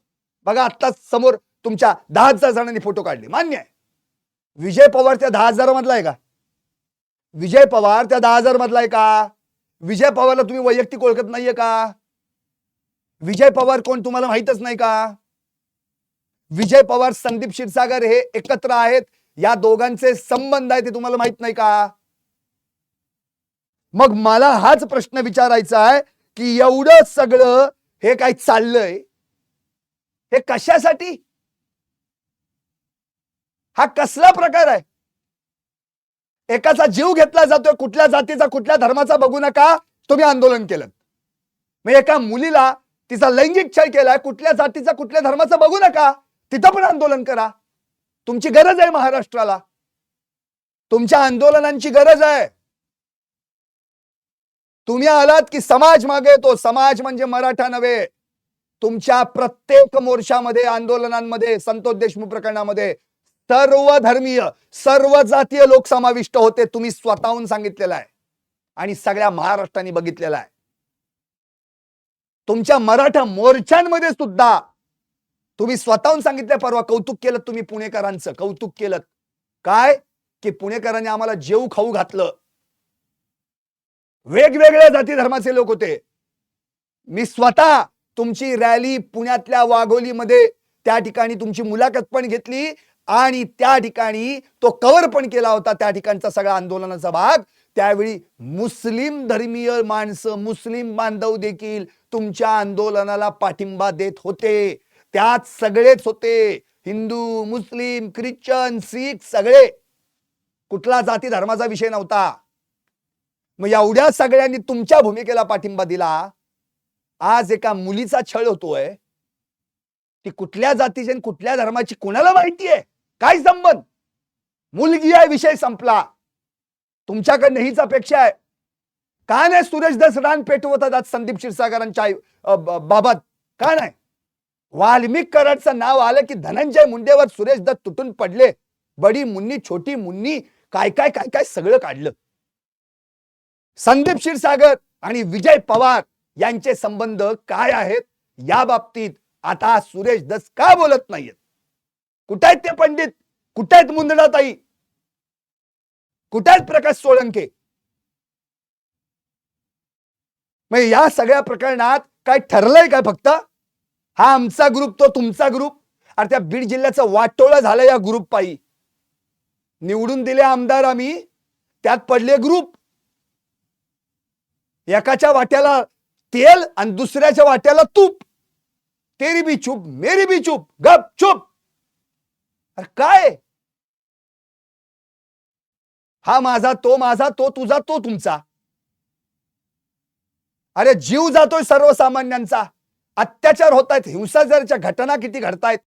बघा आत्ताच समोर तुमच्या 10,000 जणांनी फोटो काढले, मान्य आहे. विजय पवार त्या 10,000 मधला आहे का? विजय पवार त्या 10,000 मधला आहे का? विजय पवारला तुम्ही वैयक्तिक ओळखत नाहीये का? विजय पवार कोण तुम्हाला माहितच नाही का? विजय पवार संदीप क्षीरसागर हे एकत्र आहेत, या दोघांचे संबंध आहे ते तुम्हाला माहित नाही का? मग मला हाच प्रश्न विचारायचा आहे की एवढं सगळं हे काय चाललंय हे कशासाठी? हा कसला प्रकार आहे? एकाचा जीव घेतला जातोय, कुठल्या जातीचा कुठल्या धर्माचा बघू नका, तुम्ही आंदोलन केलं. मग एका मुलीला तिचा लैंगिक छळ केलाय, कुठल्या जातीचा कुठल्या धर्माचा बघू नका, तिथं पण आंदोलन करा. तुमची गरज आहे महाराष्ट्राला, तुमच्या आंदोलनांची गरज आहे. तुम्ही आलात की समाज मागे येतो. समाज म्हणजे मराठा नव्हे. तुमच्या प्रत्येक मोर्चामध्ये, आंदोलनांमध्ये, संतोष देशमुख प्रकरणामध्ये सर्व धर्मीय, सर्व जातीय लोक समाविष्ट होते. तुम्ही स्वतःहून सांगितलेलं आहे आणि सगळ्या महाराष्ट्राने बघितलेलं आहे. तुमच्या मराठा मोर्चांमध्ये सुद्धा तुम्ही स्वतःहून सांगितलं. परवा कौतुक केलं तुम्ही पुणेकरांचं, कौतुक केलं काय की पुणेकरांनी आम्हाला जेव खाऊ घातलं. वेगवेगळ्या जाती धर्माचे लोक होते. मी स्वतः तुमची रॅली पुण्यातल्या वाघोलीमध्ये त्या ठिकाणी तुमची मुलाखत पण घेतली आणि त्या ठिकाणी तो कव्हर पण केला होता. त्या ठिकाणचा सगळा आंदोलनाचा भाग. त्यावेळी मुस्लिम धर्मीय माणसं, मुस्लिम बांधव देखील तुमच्या आंदोलनाला पाठिंबा देत होते. त्यात सगळेच होते, हिंदू, मुस्लिम, ख्रिश्चन, शीख, सगळे. कुठला जाती धर्माचा विषय नव्हता. मग एवढ्या सगळ्यांनी तुमच्या भूमिकेला पाठिंबा दिला. आज एका मुलीचा छळ होतोय, ती कुठल्या जातीची आणि कुठल्या धर्माची कोणाला माहिती आहे? काय संबंध? मुलगी आहे, विषय संपला. तुमच्याकडे हीच अपेक्षा आहे का? नाही सुरेश दस रान पेटवतात आज संदीप क्षीरसागरांच्या बाबत का नाही? वाल्मिक कराडचं नाव आलं की धनंजय मुंडेवर सुरेश दत्त तुटून पडले. बडी मुन्नी, छोटी मुन्नी, काय काय काय काय सगळं काढलं. संदीप क्षीरसागर आणि विजय पवार यांचे संबंध काय आहेत या बाबतीत आता सुरेश दस का बोलत नाहीयेत? कुठे आहेत ते पंडित? कुठे आहेत मुंदडाताई? कुठे आहेत प्रकाश सोळंके? मग या सगळ्या प्रकरणात काय ठरलंय काय? फक्त हा आमचा ग्रुप, तो तुमचा ग्रुप. अरे त्या बीड जिल्ह्याचं वाटोळं झालं या ग्रुप पायी. निवडून दिले आमदार आम्ही, त्यात पडले ग्रुप. एकाच्या वाट्याला तेल आणि दुसऱ्याच्या वाट्याला तूप. तेरी भी चूप मेरी भी चूप, गप चूप. अरे काय? हा माझा, तो तुझा, तो तुमचा. अरे जीव जातोय सर्वसामान्यांचा, अत्याचार होत आहेत, हिंसाचाराच्या घटना किती घडतायत.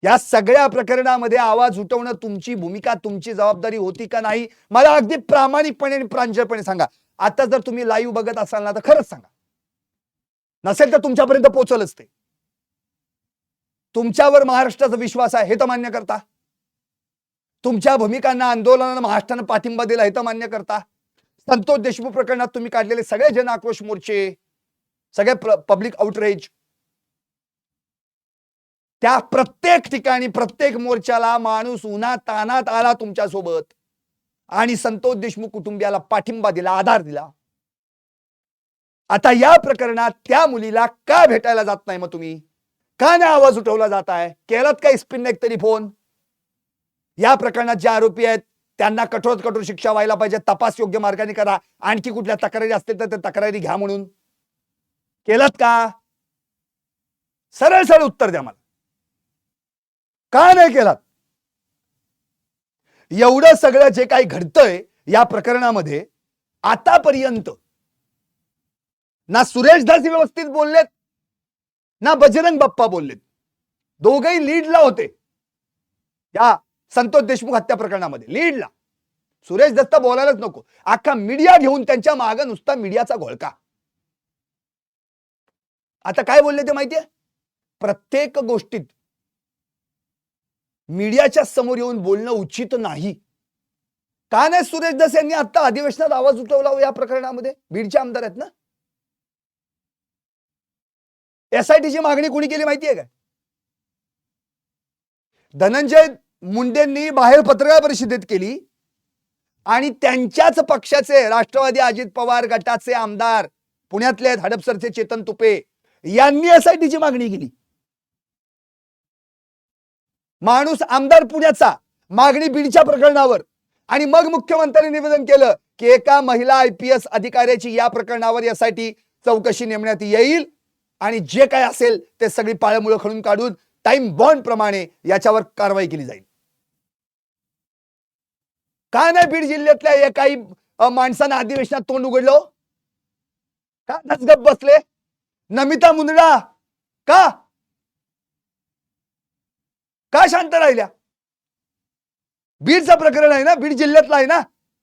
या सगळ्या प्रकरणामध्ये आवाज उठवणं तुमची भूमिका, तुमची जबाबदारी होती का नाही? मला अगदी प्रामाणिकपणे आणि प्रांजळपणे सांगा. आता जर तुम्ही लाईव्ह बघत असाल ना तर खरंच सांगा. नसेल तर तुमच्यापर्यंत पोहोचलच ते. तुमच्यावर महाराष्ट्राचा विश्वास आहे हे तर मान्य करता. तुमच्या भूमिकांना, आंदोलनाला महाराष्ट्रानं पाठिंबा दिला हे तर मान्य करता. संतोष देशमुख प्रकरणात तुम्ही काढलेले सगळे जन आक्रोश मोर्चे, सगळे पब्लिक आउटरीच, त्या प्रत्येक ठिकाणी प्रत्येक मोर्चाला माणूस उन्हात तानात आला तुमच्या सोबत आणि संतोष देशमुख कुटुंबियाला पाठिंबा दिला, आधार दिला. आता या प्रकरणात त्या मुलीला का भेटायला जात नाही? मग तुम्ही का नाही आवाज उठवला जात आहे? केलात का स्पिन एक तरी फोन? या प्रकरणात जे आरोपी आहेत त्यांना कठोर कठोर शिक्षा व्हायला पाहिजे, तपास योग्य मार्गाने करा, आणखी कुठल्या तक्रारी असतील तर त्या तक्रारी घ्या म्हणून केलात का? सरळ सरळ उत्तर द्या मला. का नाही केलात? एवढं सगळं जे काही घडतंय या प्रकरणामध्ये आतापर्यंत ना सुरेश धस व्यवस्थित बोललेत, ना बजरंग बाप्पा बोललेत. दोघेही लीडला होते या संतोष देशमुख हत्या प्रकरणामध्ये, लीडला. सुरेश दत्त बोलायलाच नको, अख्खा मीडिया घेऊन त्यांच्या मागे नुसता मीडियाचा घोळका. आता काय बोलले ते माहितीये, प्रत्येक गोष्टीत मीडियाच्या समोर येऊन बोलणं उचित नाही. का नाही सुरेश दस यांनी आता अधिवेशनात आवाज उठवला या प्रकरणामध्ये? बीडचे आमदार आहेत ना. एसआयटीची मागणी कोणी केली माहितीये का? धनंजय मुंडेंनी बाहेर पत्रकार परिषदेत केली आणि त्यांच्याच पक्षाचे राष्ट्रवादी अजित पवार गटाचे आमदार पुण्यातले हडपसरचे चेतन तुपे यांनी एसआयटीची मागणी केली. माणूस आमदार पुण्याचा, मागणी बीडच्या प्रकरणावर, आणि मग मुख्यमंत्र्यांनी निवेदन केलं की एका महिला आयपीएस अधिकाऱ्याची या प्रकरणावर एसआयटी चौकशी नेमण्यात येईल आणि जे काय असेल ते सगळी पाळमुळं खणून काढून टाइम बॉन्ड प्रमाणे याच्यावर कारवाई केली जाईल. का नाही बीड जिल्ह्यातल्या एकाही माणसानं अधिवेशनात तोंड उघडलं? का नसगप बसले? नमिता मुंदडा का का शांत राहिल्या? बीडचं प्रकरण आहे ना, बीड जिल्ह्यातलं आहे ना.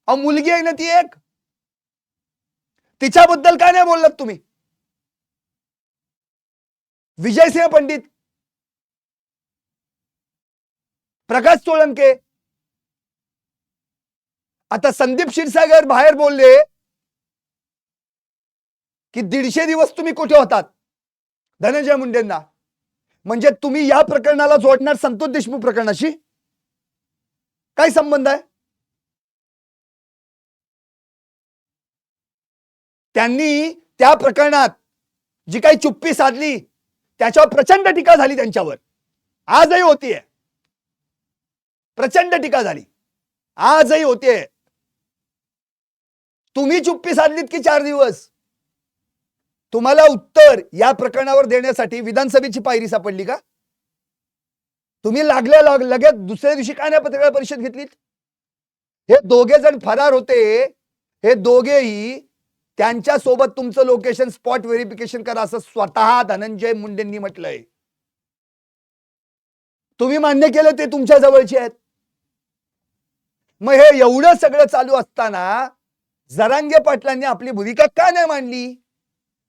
अहो मुलगी आहे ना ती एक, तिच्याबद्दल काय नाही बोललात तुम्ही? विजयसिंह पंडित, प्रकाश सोळंके, आता संदीप क्षीरसागर बाहेर बोलले की 150 दिवस तुम्ही कुठे होतात धनंजय मुंडेंना. म्हणजे तुम्ही या प्रकरणाला जोडणार संतोष देशमुख प्रकरणाशी? काय संबंध आहे? त्यांनी त्या प्रकरणात जी काही चुप्पी साधली त्याच्यावर प्रचंड टीका झाली त्यांच्यावर, आजही होतीये. प्रचंड टीका झाली, आजही होतीये. तुम्ही चुप्पी साधलीत की 4 दिवस? तुम्हाला उत्तर या प्रकरणावर देण्यासाठी विधानसभेची पायरी सापडली का? तुम्ही लगेच दुसऱ्या दिवशी काय नाही पत्रकार परिषद घेतलीत? हे दोघे जण फरार होते, हे दोघेही त्यांच्या सोबत तुमचं लोकेशन स्पॉट व्हेरिफिकेशन करा असं स्वतः धनंजय मुंडेंनी म्हटलंय. तुम्ही मान्य केलं ते तुमच्या जवळचे आहेत. मग हे एवढं सगळं चालू असताना जरांगे पाटलांनी आपली भूमिका का नाही मांडली?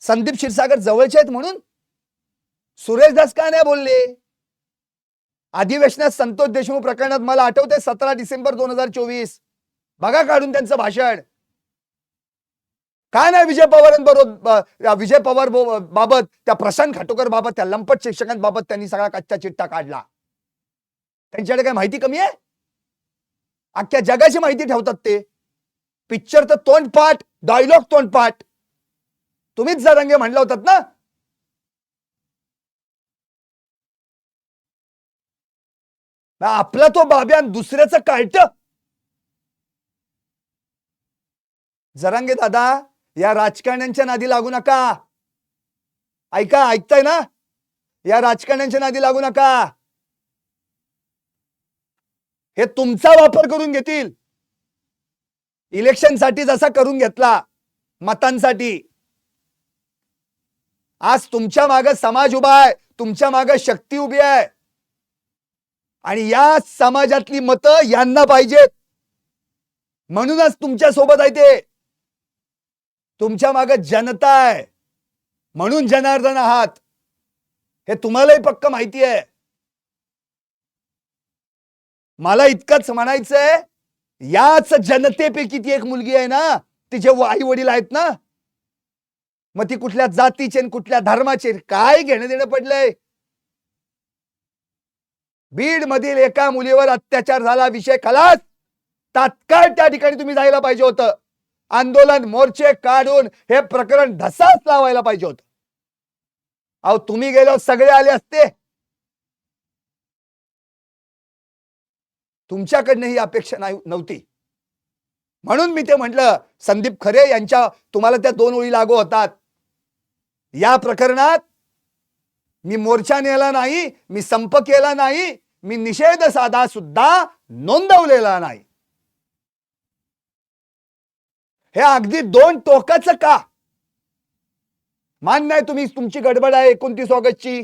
संदीप क्षीरसागर जवळचे आहेत म्हणून? सुरेश दास का नाही बोलले? अधिवेशनात संतोष देशमुख प्रकरणात मला आठवते 17 डिसेंबर 2024, बघा काढून त्यांचं भाषण. काय नाही विजय पवार बाबत, त्या प्रशांत खाटोकर बाबत, त्या लंपट शिक्षकांबाबत त्यांनी सगळा कच्चा चिट्टा काढला. त्यांच्याकडे काय माहिती कमी आहे? अख्ख्या जगाची माहिती ठेवतात ते. पिक्चर तर तोंडपाठ, डायलॉग तोंडपाठ. तुम्हीच जरांगे म्हणला होतात ना. आपला तो बाब्या दुसऱ्याचं कार्ट. जरांगे दादा, या राजकारण्यांच्या नादी लागू नका. ऐकताय ना? या राजकारण्यांच्या नादी लागू नका. हे तुमचा वापर करून घेतील इलेक्शनसाठी, जसा करून घेतला मतांसाठी. आज तुमच्या मागे समाज उभा आहे, तुमच्या मागे शक्ती उभी आहे आणि या समाजातली मतं यांना पाहिजेत. म्हणूनच तुमच्या सोबत आहे ते. तुमच्या मागे जनता आहे म्हणून जनार्दन आहात, हे तुम्हालाही पक्क माहिती आहे. मला इतकंच म्हणायचंय, याच जनतेपैकी ती एक मुलगी आहे ना, तिचे आई वडील आहेत ना, मग ती कुठल्या जातीचे कुठल्या धर्माचे काय घेणं देणं पडलंय? बीड मधील एका मुलीवर अत्याचार झाला, विषय खलास. तात्काळ त्या ठिकाणी तुम्ही जायला पाहिजे होतं. आंदोलन मोर्चे काढून हे प्रकरण धसाच लावायला पाहिजे होतं. अहो तुम्ही गेलो सगळे आले असते. तुमच्याकडनं ही अपेक्षा नव्हती. म्हणून मी ते म्हटलं, संदीप खरे यांच्या तुम्हाला त्या 2 ओळी लागू होतात. या प्रकरणात मी मोर्चा नेला नाही, मी संप केला नाही, मी निषेध साधा सुद्धा नोंदवलेला नाही. हे अगदी 2 टोकाचं का? मान्य आहे तुम्ही तुमची गडबड आहे 29 ऑगस्टची,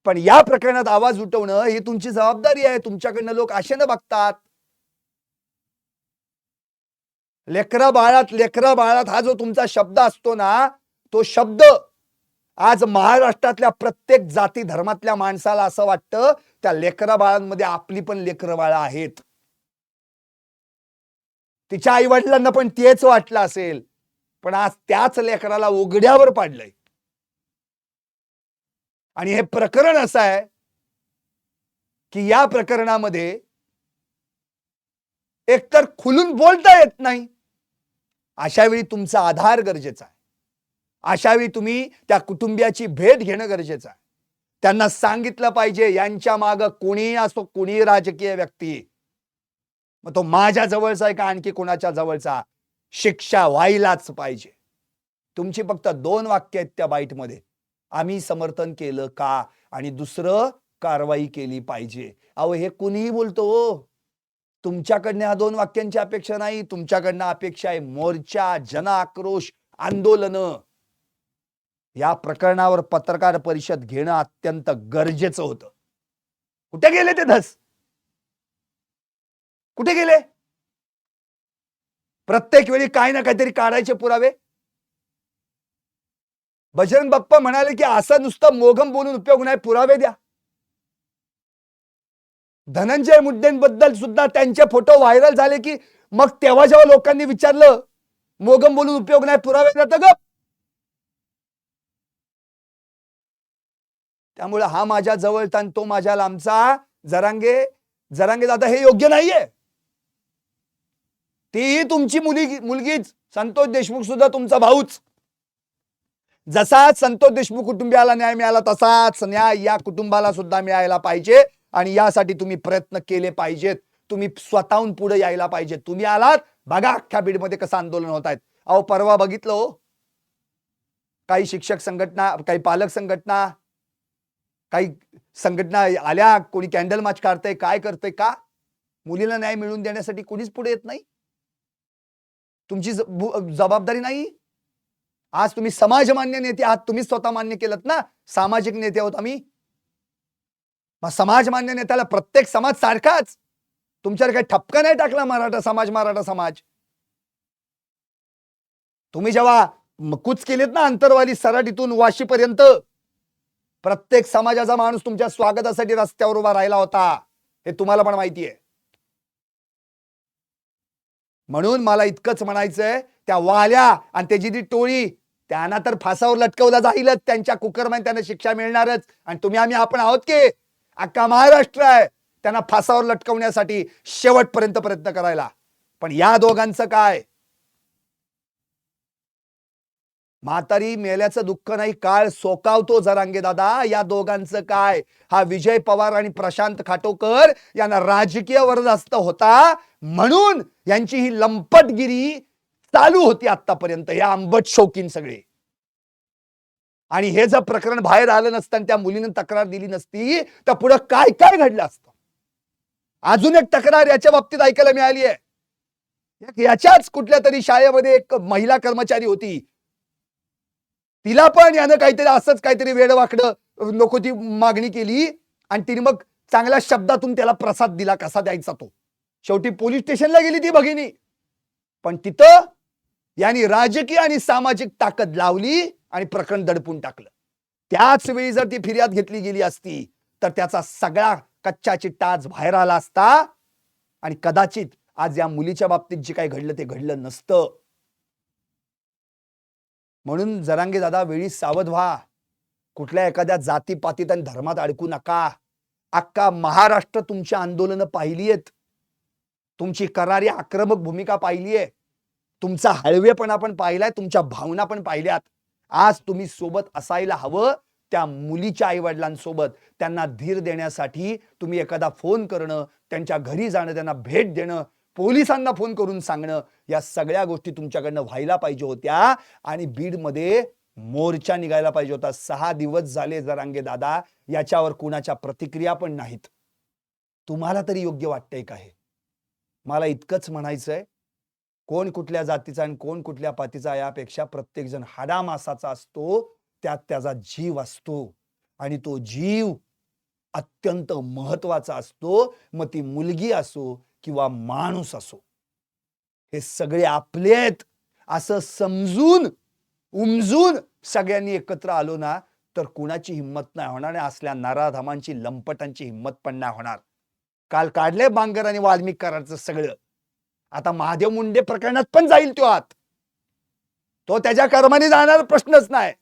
पण या प्रकरणात आवाज उठवणं ही तुमची जबाबदारी आहे. तुमच्याकडनं लोक आशेनं बघतात. लेकरा बाळात हा जो तुमचा शब्द असतो ना, तो शब्द आज महाराष्ट्रातल्या प्रत्येक जाती धर्मातल्या माणसाला असं वाटतं त्या लेकरा बाळांमध्ये आपली पण लेकरं बाळं आहेत. तिच्या आई वडिलांना पण तेच वाटलं असेल, पण आज त्याच लेकराला उघड्यावर पाडलंय. आणि हे प्रकरण असं आहे की या प्रकरणामध्ये एकतर खुलून बोलता येत नाही, अशा वेळी तुमचा आधार गरजेचा आहे. अशा वेळी तुम्ही त्या कुटुंबियाची भेट घेणं गरजेचं आहे. त्यांना सांगितलं पाहिजे यांच्या मागं कोणी असो, कोणी राजकीय व्यक्ती, मग तो माझ्या जवळचा आहे का आणखी कोणाच्या जवळचा, शिक्षा व्हायलाच पाहिजे. तुमची फक्त 2 वाक्य आहेत त्या बाईटमध्ये, आम्ही समर्थन केलं का, आणि दुसरं कारवाई केली पाहिजे. अहो हे कुणीही बोलतो हो. तुमच्याकडनं या 2 वाक्यांची अपेक्षा नाही, तुमच्याकडनं अपेक्षा आहे मोर्चा, जन आक्रोश, आंदोलन. या प्रकरणावर पत्रकार परिषद घेणं अत्यंत गरजेचं होतं. कुठे गेले ते धस? कुठे गेले? प्रत्येक वेळी काय ना काहीतरी काढायचे पुरावे. बजरंग बाप्पा म्हणाले की असं नुसतं मोघम बोलून उपयोग नाही, पुरावे द्या. धनंजय मुंडेंबद्दल सुद्धा त्यांचे फोटो व्हायरल झाले की मग तेव्हा जेव्हा लोकांनी विचारलं मोघम बोलून उपयोग नाही, पुरावे देतं ग. त्यामुळे हा माझ्या जवळचा आणि तो माझ्या लांबचा, जरांगे दादा हे योग्य नाहीये. तीही तुमची मुलगीच, संतोष देशमुख सुद्धा तुमचा भाऊच. जसा संतोष देशमुख कुटुंबियाला न्याय मिळाला तसाच न्याय या कुटुंबाला सुद्धा मिळायला पाहिजे, आणि यासाठी तुम्ही प्रयत्न केले पाहिजेत. तुम्ही स्वतःहून पुढे यायला पाहिजे. तुम्ही आलात बघा अख्ख्या बीडमध्ये कसं आंदोलन होत आहेत. अहो परवा बघितलं हो, काही शिक्षक संघटना, काही पालक संघटना, काही संघटना आल्या, कोणी कॅन्डल मार्च काढतंय, काय करतंय का? मुलीला न्याय मिळवून देण्यासाठी कोणीच पुढे येत नाही. तुमची जबाबदारी नाही. आज तुम्ही समाजमान्य नेते आहात, तुम्ही स्वतः मान्य केलं ना, सामाजिक नेते आहोत आम्ही. मग समाजमान्य नेत्याला प्रत्येक समाज सारखाच. तुमच्यावर काही ठपका नाही टाकला मराठा समाज. तुम्ही जेव्हा कूच केलेत ना अंतरवाली सराटीतून वाशीपर्यंत, प्रत्येक समाजाचा माणूस तुमच्या स्वागतासाठी रस्त्यावर उभा राहिला होता, हे तुम्हाला पण माहिती आहे. म्हणून मला इतकंच म्हणायचंय, त्या वाल्या आणि त्याची ती टोळी, त्यांना तर फासावर लटकवला जाईलच, त्यांच्या कुकरमध्ये त्यांना शिक्षा मिळणारच. आणि तुम्ही आपण आहोत की अख्खा महाराष्ट्र आहे त्यांना फासावर लटकवण्यासाठी शेवटपर्यंत प्रयत्न करायला. पण या दोघांचं काय? म्हातारी मेल्याचं दुःख नाही, काळ सोकावतो जरांगे दादा. या दोघांचं काय? हा विजय पवार आणि प्रशांत खाटोकर यांना राजकीय वरदहस्त होता, म्हणून यांची ही लंपटगिरी चालू होती आतापर्यंत, या आंबट शौकीन सगळे. आणि हे जर प्रकरण बाहेर आलं नसतं आणि त्या मुलीने तक्रार दिली नसती तर पुढे काय काय घडलं असतं. अजून एक तक्रार याच्या बाबतीत ऐकायला मिळाली आहे. याच्याच कुठल्या तरी शाळेमध्ये एक महिला कर्मचारी होती, तिला पण यानं काहीतरी असंच काहीतरी वेडवाकडं नको ती मागणी केली, आणि तिने मग चांगल्या शब्दातून त्याला प्रसाद दिला. कसा द्यायचा तो, शेवटी पोलीस स्टेशनला गेली ती भगिनी. पण तिथं यांनी राजकीय आणि सामाजिक ताकद लावली आणि प्रकरण दडपून टाकलं. त्याच वेळी जर ती फिर्याद घेतली गेली असती तर त्याचा सगळा कच्चा चिट्टा आज बाहेर आला असता, आणि कदाचित आज या मुलीच्या बाबतीत जे काही घडलं ते घडलं नसतं. म्हणून जरांगे दादा वेळी सावध व्हा. कुठल्या एखाद्या जातीपातीत आणि धर्मात अडकू नका. अख्खा महाराष्ट्र तुमची आंदोलनं पाहिली आहेत, तुमची करारी आक्रमक भूमिका पाहिली आहे, तुमचा हळवेपणा पण पाहिलाय, तुमच्या भावना पण पाहिल्यात. आज तुम्ही सोबत असायला हवं त्या मुलीच्या आई वडिलांसोबत. त्यांना धीर देण्यासाठी तुम्ही एखादा फोन करणं, त्यांच्या घरी जाणं, त्यांना भेट देणं, पोलिसांना फोन करून सांगणं, या सगळ्या गोष्टी तुमच्याकडनं व्हायला पाहिजे होत्या. आणि बीडमध्ये मोर्चा निघायला पाहिजे होता. 6 दिवस झाले जरांगे दादा, याच्यावर कुणाच्या प्रतिक्रिया पण नाहीत. तुम्हाला तरी योग्य वाटतंय का हे? मला इतकंच म्हणायचंय, कोण कुठल्या जातीचा आणि कोण कुठल्या पातीचा यापेक्षा प्रत्येक जण हाडामासाचा असतो, त्यात त्याचा जीव असतो आणि तो जीव अत्यंत महत्वाचा असतो. मग ती मुलगी असो किंवा माणूस असो, हे सगळे आपले आहेत असं समजून उमजून सगळ्यांनी एकत्र आलो ना, तर कुणाची हिंमत नाही होणार आणि असल्या नराधमांची लंपटांची हिंमत पण नाही होणार. काल काढले बांगर आणि वाल्मिक करारचं सगळं. आता महादेव मुंडे प्रकरणात पण जाईल तो आत. तो त्याच्या कर्माने जाणार, प्रश्नच नाही.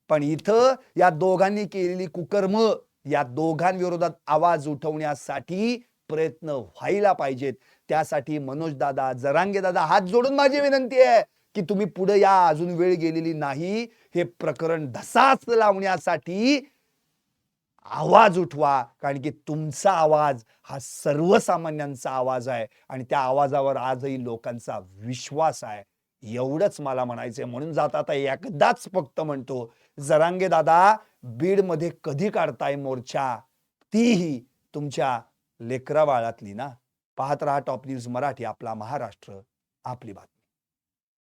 पण इथं या दोघांनी केलेली कुकर्म, या दोघांविरोधात आवाज उठवण्यासाठी प्रयत्न व्हायला पाहिजेत. त्यासाठी मनोज दादा, जरांगे दादा, हात जोडून माझी विनंती आहे की तुम्ही पुढे या, अजून वेळ गेलेली नाही. हे प्रकरण धसास लावण्यासाठी आवाज उठवा, कारण की तुमचा आवाज हा सर्वसामान्यांचा आवाज आहे आणि त्या आवाजावर आजही लोकांचा विश्वास आहे. एवढंच मला म्हणायचंय. म्हणून जाता आता एकदाच फक्त म्हणतो, जरांगे दादा, बीडमध्ये कधी काढताय मोर्चा? तीही तुमच्या लेकरा बाळातली ना. पाहत रहा टॉप न्यूज मराठी, आपला महाराष्ट्र, आपली बात.